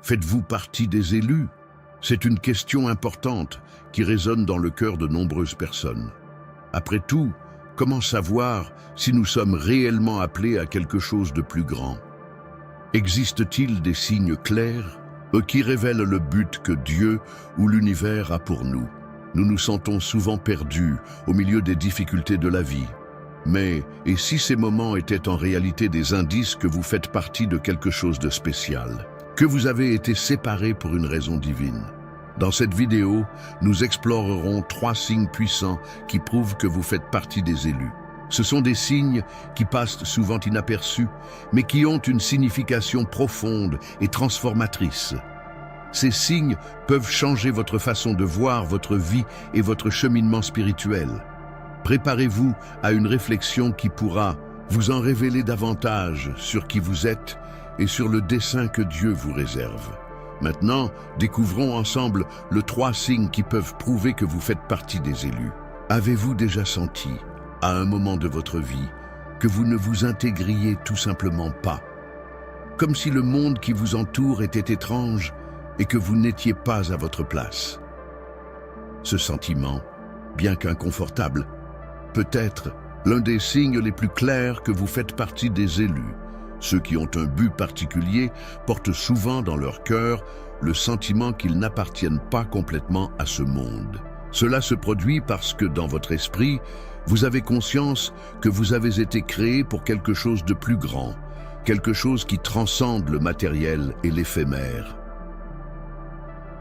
Faites-vous partie des élus? C'est une question importante qui résonne dans le cœur de nombreuses personnes. Après tout, comment savoir si nous sommes réellement appelés à quelque chose de plus grand? Existe-t-il des signes clairs qui révèlent le but que Dieu ou l'univers a pour nous? Nous nous sentons souvent perdus au milieu des difficultés de la vie. Mais, et si ces moments étaient en réalité des indices que vous faites partie de quelque chose de spécial, que vous avez été séparés pour une raison divine? Dans cette vidéo, nous explorerons 3 signes puissants qui prouvent que vous faites partie des élus. Ce sont des signes qui passent souvent inaperçus, mais qui ont une signification profonde et transformatrice. Ces signes peuvent changer votre façon de voir votre vie et votre cheminement spirituel. Préparez-vous à une réflexion qui pourra vous en révéler davantage sur qui vous êtes et sur le dessein que Dieu vous réserve. Maintenant, découvrons ensemble les 3 signes qui peuvent prouver que vous faites partie des élus. Avez-vous déjà senti, à un moment de votre vie, que vous ne vous intégriez tout simplement pas? Comme si le monde qui vous entoure était étrange et que vous n'étiez pas à votre place. Ce sentiment, bien qu'inconfortable, peut être l'un des signes les plus clairs que vous faites partie des élus. Ceux qui ont un but particulier portent souvent dans leur cœur le sentiment qu'ils n'appartiennent pas complètement à ce monde. Cela se produit parce que dans votre esprit, vous avez conscience que vous avez été créé pour quelque chose de plus grand, quelque chose qui transcende le matériel et l'éphémère.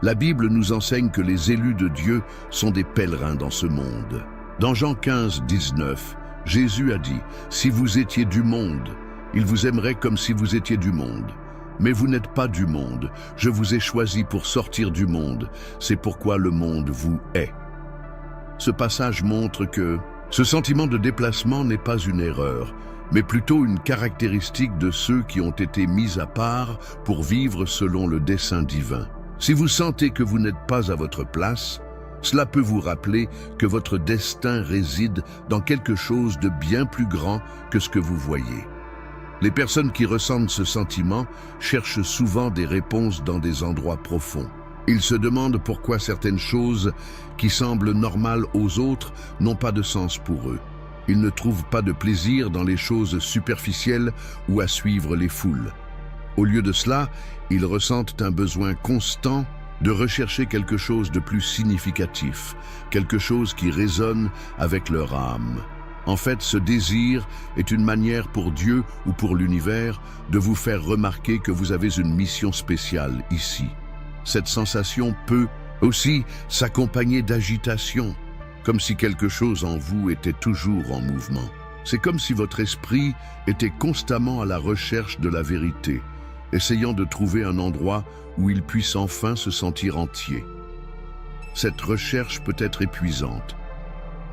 La Bible nous enseigne que les élus de Dieu sont des pèlerins dans ce monde. Dans Jean 15, 19, Jésus a dit « Si vous étiez du monde, il vous aimerait comme si vous étiez du monde. Mais vous n'êtes pas du monde. Je vous ai choisi pour sortir du monde. C'est pourquoi le monde vous hait. » Ce passage montre que ce sentiment de déplacement n'est pas une erreur, mais plutôt une caractéristique de ceux qui ont été mis à part pour vivre selon le dessein divin. Si vous sentez que vous n'êtes pas à votre place, cela peut vous rappeler que votre destin réside dans quelque chose de bien plus grand que ce que vous voyez. Les personnes qui ressentent ce sentiment cherchent souvent des réponses dans des endroits profonds. Ils se demandent pourquoi certaines choses qui semblent normales aux autres n'ont pas de sens pour eux. Ils ne trouvent pas de plaisir dans les choses superficielles ou à suivre les foules. Au lieu de cela, ils ressentent un besoin constant de rechercher quelque chose de plus significatif, quelque chose qui résonne avec leur âme. En fait, ce désir est une manière pour Dieu ou pour l'univers de vous faire remarquer que vous avez une mission spéciale ici. Cette sensation peut aussi s'accompagner d'agitation, comme si quelque chose en vous était toujours en mouvement. C'est comme si votre esprit était constamment à la recherche de la vérité, essayant de trouver un endroit où il puisse enfin se sentir entier. Cette recherche peut être épuisante,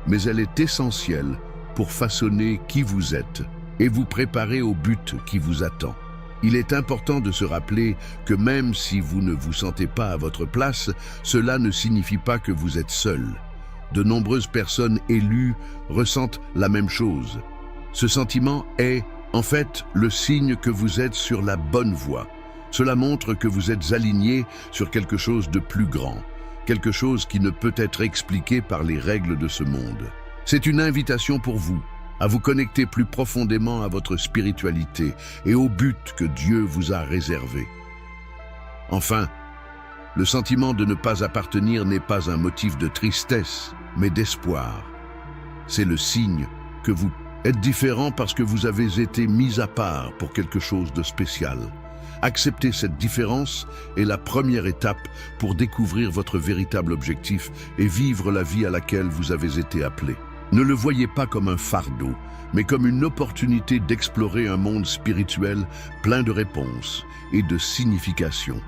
mais elle est essentielle pour façonner qui vous êtes et vous préparer au but qui vous attend. Il est important de se rappeler que même si vous ne vous sentez pas à votre place, cela ne signifie pas que vous êtes seul. De nombreuses personnes élues ressentent la même chose. Ce sentiment est, en fait, le signe que vous êtes sur la bonne voie. Cela montre que vous êtes aligné sur quelque chose de plus grand, quelque chose qui ne peut être expliqué par les règles de ce monde. C'est une invitation pour vous à vous connecter plus profondément à votre spiritualité et au but que Dieu vous a réservé. Enfin, le sentiment de ne pas appartenir n'est pas un motif de tristesse, mais d'espoir. C'est le signe que vous êtes différent parce que vous avez été mis à part pour quelque chose de spécial. Accepter cette différence est la première étape pour découvrir votre véritable objectif et vivre la vie à laquelle vous avez été appelé. Ne le voyez pas comme un fardeau, mais comme une opportunité d'explorer un monde spirituel plein de réponses et de significations.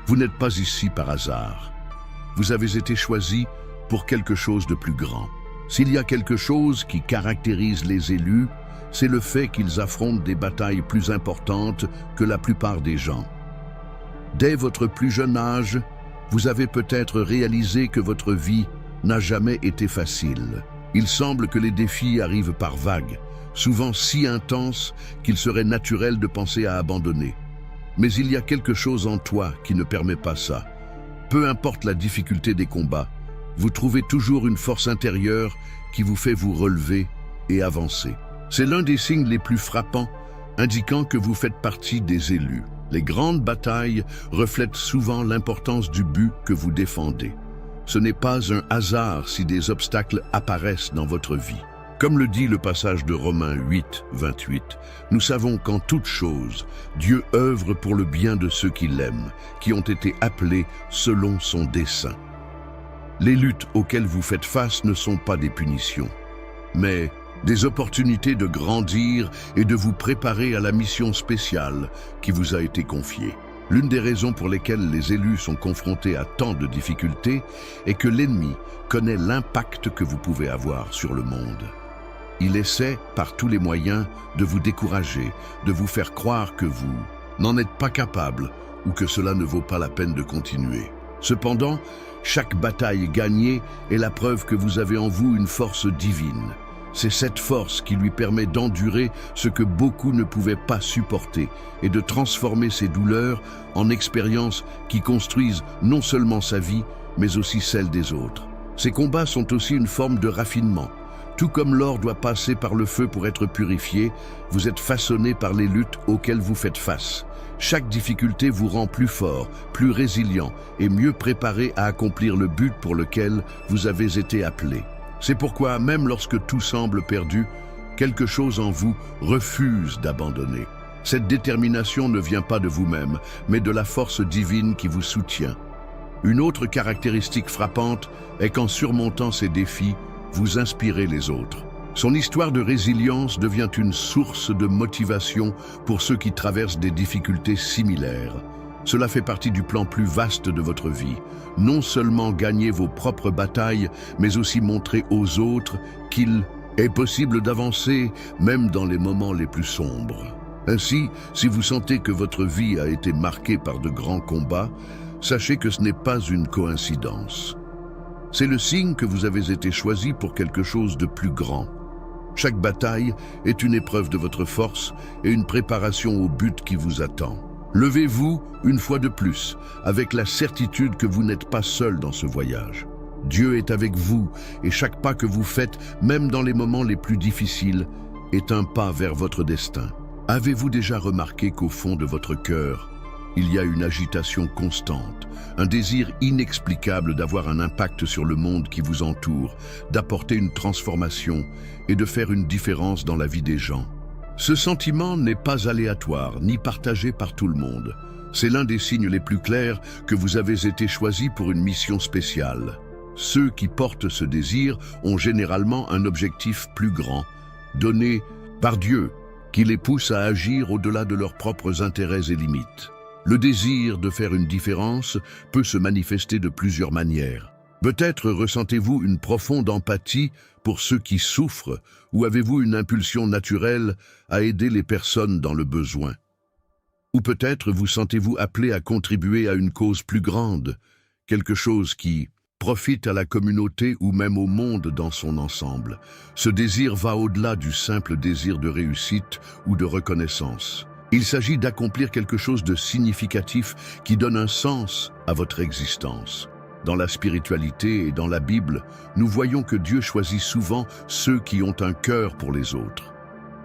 Vous n'êtes pas ici par hasard. Vous avez été choisi pour quelque chose de plus grand. S'il y a quelque chose qui caractérise les élus, c'est le fait qu'ils affrontent des batailles plus importantes que la plupart des gens. Dès votre plus jeune âge, vous avez peut-être réalisé que votre vie n'a jamais été facile. Il semble que les défis arrivent par vagues, souvent si intenses qu'il serait naturel de penser à abandonner. Mais il y a quelque chose en toi qui ne permet pas ça. Peu importe la difficulté des combats, vous trouvez toujours une force intérieure qui vous fait vous relever et avancer. C'est l'un des signes les plus frappants, indiquant que vous faites partie des élus. Les grandes batailles reflètent souvent l'importance du but que vous défendez. Ce n'est pas un hasard si des obstacles apparaissent dans votre vie. Comme le dit le passage de Romains 8, 28, nous savons qu'en toute chose, Dieu œuvre pour le bien de ceux qui l'aiment, qui ont été appelés selon son dessein. Les luttes auxquelles vous faites face ne sont pas des punitions, mais des opportunités de grandir et de vous préparer à la mission spéciale qui vous a été confiée. L'une des raisons pour lesquelles les élus sont confrontés à tant de difficultés est que l'ennemi connaît l'impact que vous pouvez avoir sur le monde. Il essaie, par tous les moyens, de vous décourager, de vous faire croire que vous n'en êtes pas capable ou que cela ne vaut pas la peine de continuer. Cependant, chaque bataille gagnée est la preuve que vous avez en vous une force divine. C'est cette force qui lui permet d'endurer ce que beaucoup ne pouvaient pas supporter et de transformer ses douleurs en expériences qui construisent non seulement sa vie, mais aussi celle des autres. Ces combats sont aussi une forme de raffinement. Tout comme l'or doit passer par le feu pour être purifié, vous êtes façonné par les luttes auxquelles vous faites face. Chaque difficulté vous rend plus fort, plus résilient et mieux préparé à accomplir le but pour lequel vous avez été appelé. C'est pourquoi, même lorsque tout semble perdu, quelque chose en vous refuse d'abandonner. Cette détermination ne vient pas de vous-même, mais de la force divine qui vous soutient. Une autre caractéristique frappante est qu'en surmontant ces défis, vous inspirez les autres. Son histoire de résilience devient une source de motivation pour ceux qui traversent des difficultés similaires. Cela fait partie du plan plus vaste de votre vie. Non seulement gagner vos propres batailles, mais aussi montrer aux autres qu'il est possible d'avancer même dans les moments les plus sombres. Ainsi, si vous sentez que votre vie a été marquée par de grands combats, sachez que ce n'est pas une coïncidence. C'est le signe que vous avez été choisi pour quelque chose de plus grand. Chaque bataille est une épreuve de votre force et une préparation au but qui vous attend. Levez-vous une fois de plus, avec la certitude que vous n'êtes pas seul dans ce voyage. Dieu est avec vous et chaque pas que vous faites, même dans les moments les plus difficiles, est un pas vers votre destin. Avez-vous déjà remarqué qu'au fond de votre cœur, il y a une agitation constante, un désir inexplicable d'avoir un impact sur le monde qui vous entoure, d'apporter une transformation et de faire une différence dans la vie des gens? Ce sentiment n'est pas aléatoire, ni partagé par tout le monde. C'est l'un des signes les plus clairs que vous avez été choisi pour une mission spéciale. Ceux qui portent ce désir ont généralement un objectif plus grand, donné par Dieu, qui les pousse à agir au-delà de leurs propres intérêts et limites. Le désir de faire une différence peut se manifester de plusieurs manières. Peut-être ressentez-vous une profonde empathie pour ceux qui souffrent ou avez-vous une impulsion naturelle à aider les personnes dans le besoin. Ou peut-être vous sentez-vous appelé à contribuer à une cause plus grande, quelque chose qui profite à la communauté ou même au monde dans son ensemble. Ce désir va au-delà du simple désir de réussite ou de reconnaissance. Il s'agit d'accomplir quelque chose de significatif qui donne un sens à votre existence. Dans la spiritualité et dans la Bible, nous voyons que Dieu choisit souvent ceux qui ont un cœur pour les autres.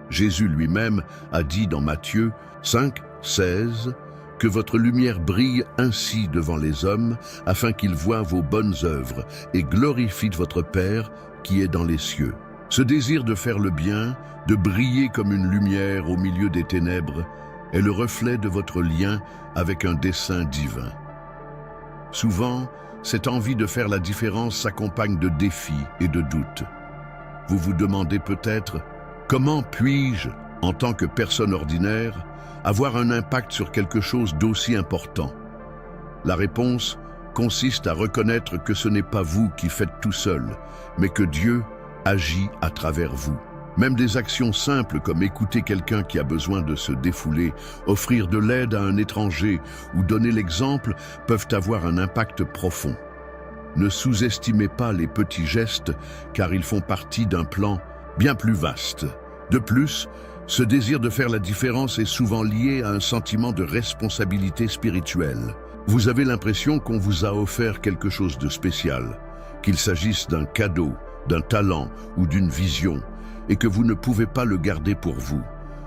Jésus lui-même a dit dans Matthieu 5, 16 que votre lumière brille ainsi devant les hommes, afin qu'ils voient vos bonnes œuvres et glorifient votre Père qui est dans les cieux. Ce désir de faire le bien, de briller comme une lumière au milieu des ténèbres, est le reflet de votre lien avec un dessein divin. Souvent, cette envie de faire la différence s'accompagne de défis et de doutes. Vous vous demandez peut-être, comment puis-je, en tant que personne ordinaire, avoir un impact sur quelque chose d'aussi important? La réponse consiste à reconnaître que ce n'est pas vous qui faites tout seul, mais que Dieu agit à travers vous. Même des actions simples comme écouter quelqu'un qui a besoin de se défouler, offrir de l'aide à un étranger ou donner l'exemple peuvent avoir un impact profond. Ne sous-estimez pas les petits gestes car ils font partie d'un plan bien plus vaste. De plus, ce désir de faire la différence est souvent lié à un sentiment de responsabilité spirituelle. Vous avez l'impression qu'on vous a offert quelque chose de spécial, qu'il s'agisse d'un cadeau, d'un talent ou d'une vision, et que vous ne pouvez pas le garder pour vous.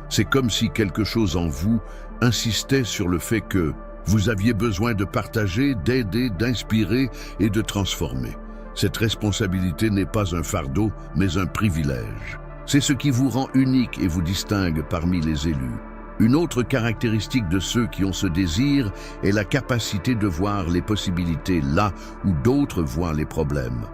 C'est comme si quelque chose en vous insistait sur le fait que vous aviez besoin de partager, d'aider, d'inspirer et de transformer. Cette responsabilité n'est pas un fardeau, mais un privilège. C'est ce qui vous rend unique et vous distingue parmi les élus. Une autre caractéristique de ceux qui ont ce désir est la capacité de voir les possibilités là où d'autres voient les problèmes.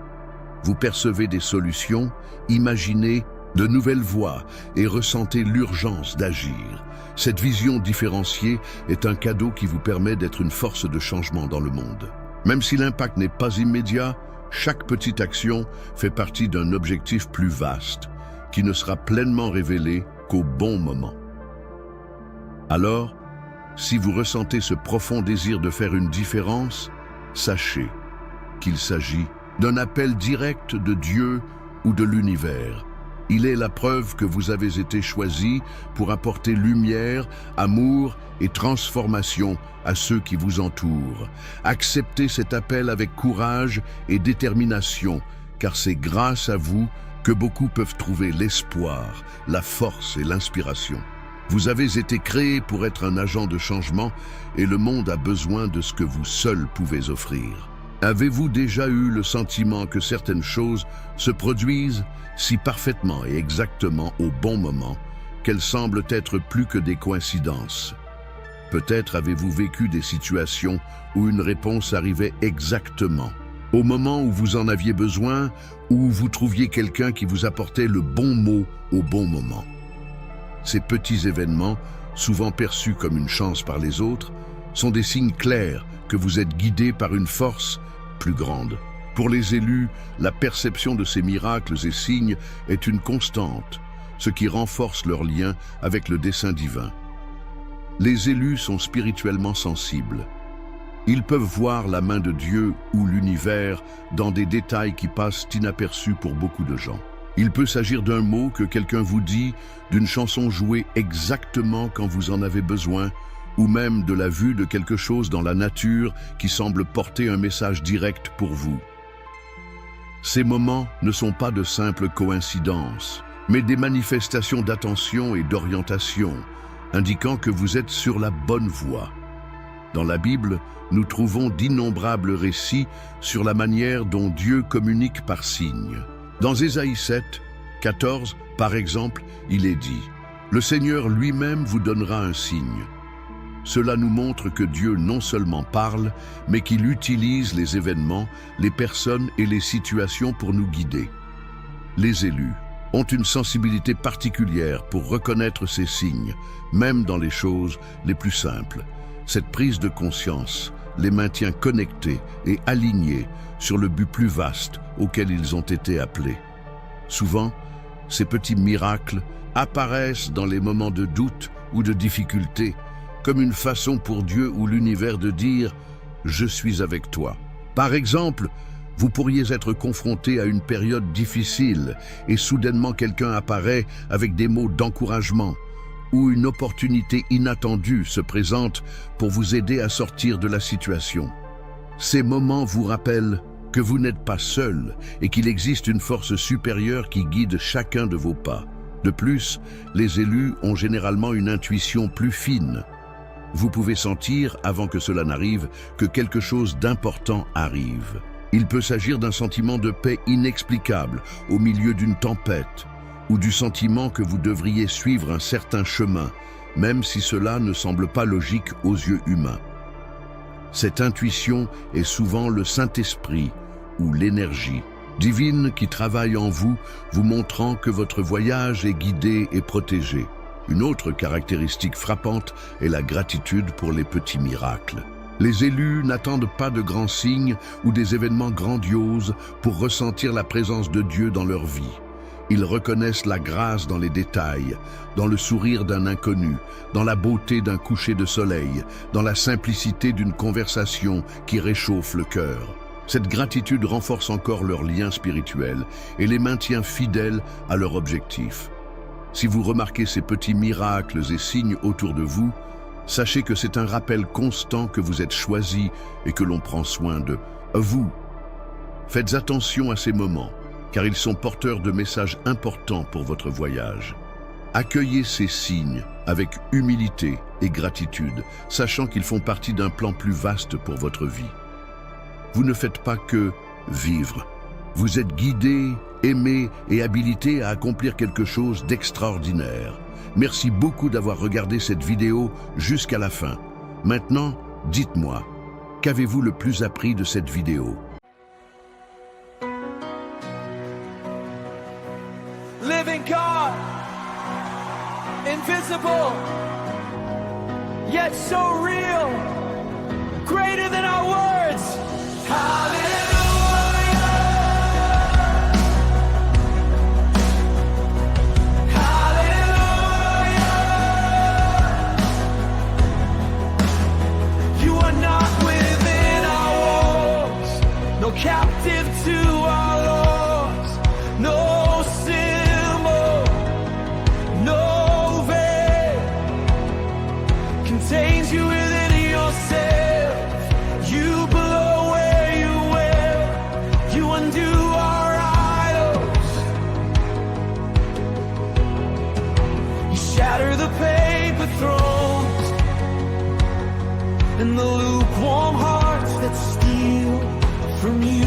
Vous percevez des solutions, imaginez de nouvelles voies et ressentez l'urgence d'agir. Cette vision différenciée est un cadeau qui vous permet d'être une force de changement dans le monde. Même si l'impact n'est pas immédiat, chaque petite action fait partie d'un objectif plus vaste, qui ne sera pleinement révélé qu'au bon moment. Alors, si vous ressentez ce profond désir de faire une différence, sachez qu'il s'agit d'un appel direct de Dieu ou de l'univers. Il est la preuve que vous avez été choisi pour apporter lumière, amour et transformation à ceux qui vous entourent. Acceptez cet appel avec courage et détermination, car c'est grâce à vous que beaucoup peuvent trouver l'espoir, la force et l'inspiration. Vous avez été créé pour être un agent de changement et le monde a besoin de ce que vous seul pouvez offrir. Avez-vous déjà eu le sentiment que certaines choses se produisent si parfaitement et exactement au bon moment qu'elles semblent être plus que des coïncidences? Peut-être avez-vous vécu des situations où une réponse arrivait exactement au moment où vous en aviez besoin, ou où vous trouviez quelqu'un qui vous apportait le bon mot au bon moment. Ces petits événements, souvent perçus comme une chance par les autres, sont des signes clairs que vous êtes guidé par une force plus grande. Pour les élus, la perception de ces miracles et signes est une constante, ce qui renforce leur lien avec le dessein divin. Les élus sont spirituellement sensibles. Ils peuvent voir la main de Dieu ou l'univers dans des détails qui passent inaperçus pour beaucoup de gens. Il peut s'agir d'un mot que quelqu'un vous dit, d'une chanson jouée exactement quand vous en avez besoin, ou même de la vue de quelque chose dans la nature qui semble porter un message direct pour vous. Ces moments ne sont pas de simples coïncidences, mais des manifestations d'attention et d'orientation, indiquant que vous êtes sur la bonne voie. Dans la Bible, nous trouvons d'innombrables récits sur la manière dont Dieu communique par signes. Dans Ésaïe 7, 14, par exemple, il est dit « Le Seigneur lui-même vous donnera un signe ». Cela nous montre que Dieu non seulement parle, mais qu'il utilise les événements, les personnes et les situations pour nous guider. Les élus ont une sensibilité particulière pour reconnaître ces signes, même dans les choses les plus simples. Cette prise de conscience les maintient connectés et alignés sur le but plus vaste auquel ils ont été appelés. Souvent, ces petits miracles apparaissent dans les moments de doute ou de difficulté, comme une façon pour Dieu ou l'univers de dire « Je suis avec toi ». Par exemple, vous pourriez être confronté à une période difficile et soudainement quelqu'un apparaît avec des mots d'encouragement, ou une opportunité inattendue se présente pour vous aider à sortir de la situation. Ces moments vous rappellent que vous n'êtes pas seul et qu'il existe une force supérieure qui guide chacun de vos pas. De plus, les élus ont généralement une intuition plus fine. Vous pouvez sentir, avant que cela n'arrive, que quelque chose d'important arrive. Il peut s'agir d'un sentiment de paix inexplicable au milieu d'une tempête, ou du sentiment que vous devriez suivre un certain chemin, même si cela ne semble pas logique aux yeux humains. Cette intuition est souvent le Saint-Esprit ou l'énergie divine qui travaille en vous, vous montrant que votre voyage est guidé et protégé. Une autre caractéristique frappante est la gratitude pour les petits miracles. Les élus n'attendent pas de grands signes ou des événements grandioses pour ressentir la présence de Dieu dans leur vie. Ils reconnaissent la grâce dans les détails, dans le sourire d'un inconnu, dans la beauté d'un coucher de soleil, dans la simplicité d'une conversation qui réchauffe le cœur. Cette gratitude renforce encore leur lien spirituel et les maintient fidèles à leur objectif. Si vous remarquez ces petits miracles et signes autour de vous, sachez que c'est un rappel constant que vous êtes choisi et que l'on prend soin de vous. Faites attention à ces moments, car ils sont porteurs de messages importants pour votre voyage. Accueillez ces signes avec humilité et gratitude, sachant qu'ils font partie d'un plan plus vaste pour votre vie. Vous ne faites pas que vivre. Vous êtes guidé, aimé et habilité à accomplir quelque chose d'extraordinaire. Merci beaucoup d'avoir regardé cette vidéo jusqu'à la fin. Maintenant, dites-moi, qu'avez-vous le plus appris de cette vidéo? Living God, invisible, yet so real, greater than our words. Hallelujah. Captive to our laws, no symbol, no veil contains you within yourself. You blow where you will, you undo our idols. You shatter the paper thrones and the lukewarm hearts that steal from you.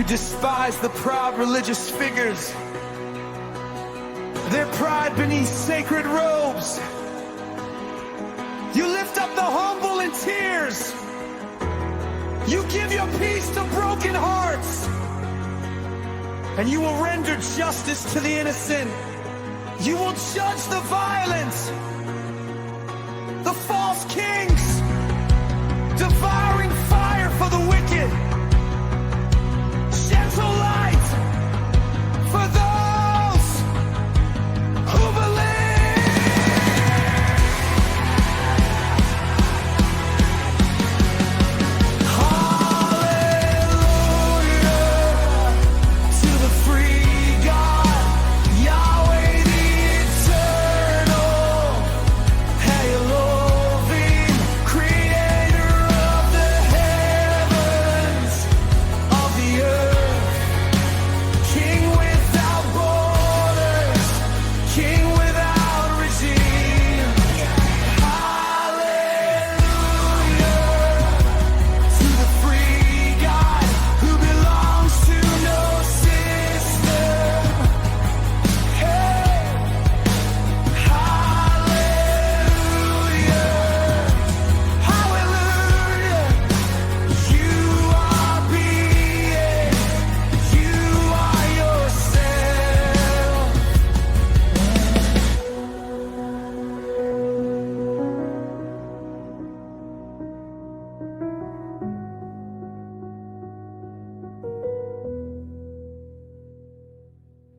Despise the proud religious figures, their pride beneath sacred robes. You lift up the humble in tears. You give your peace to broken hearts, and you will render justice to the innocent. You will judge the violent